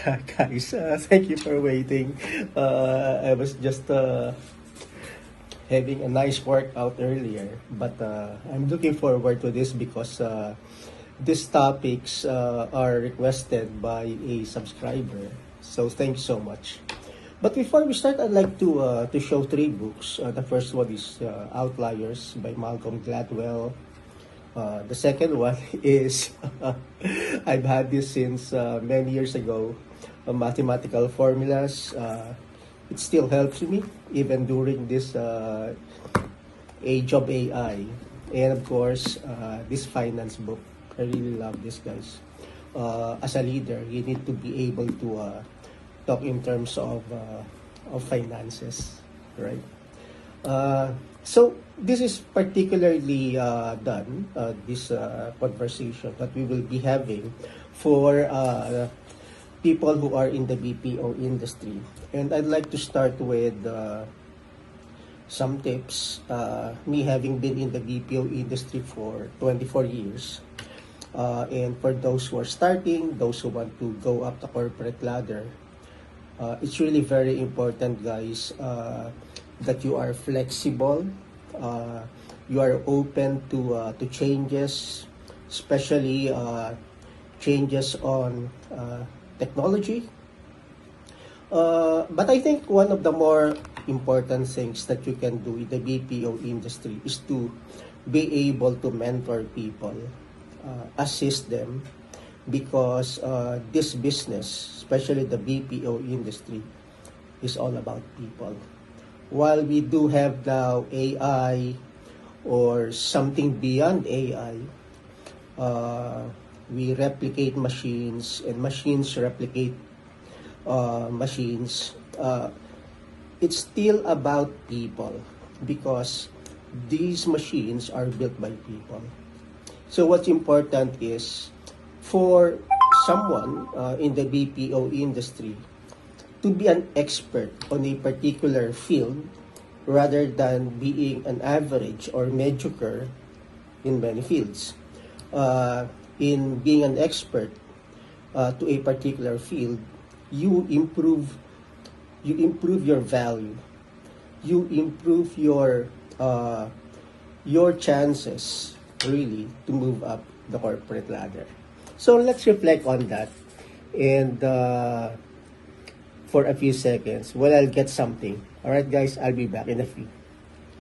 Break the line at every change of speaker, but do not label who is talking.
Guys, thank you for waiting. I was just having a nice workout earlier, but I'm looking forward to this because these topics are requested by a subscriber. So thanks so much. But before we start, I'd like to show three books. The first one is Outliers by Malcolm Gladwell. The second one is I've had this since many years ago. Mathematical formulas. It still helps me even during this age of AI. And of course, this finance book. I really love this, guys. As a leader, you need to be able to talk in terms of finances, right? So this is particularly done, this conversation that we will be having for people who are in the BPO industry. And I'd like to start with some tips. Me having been in the BPO industry for 24 years. And for those who are starting, those who want to go up the corporate ladder, it's really very important, guys, that you are flexible, you are open to changes, especially changes on technology. But I think one of the more important things that you can do in the BPO industry is to be able to mentor people, assist them, because this business, especially the BPO industry, is all about people. While we do have now AI or something beyond AI, we replicate machines and machines replicate machines. It's still about people because these machines are built by people. So what's important is for someone in the BPO industry to be an expert on a particular field rather than being an average or mediocre in many fields. In being an expert to a particular field, you improve your value, you improve your chances really to move up the corporate ladder. So let's reflect on that and for a few seconds while I'll get something. All right, guys, I'll be back in a few.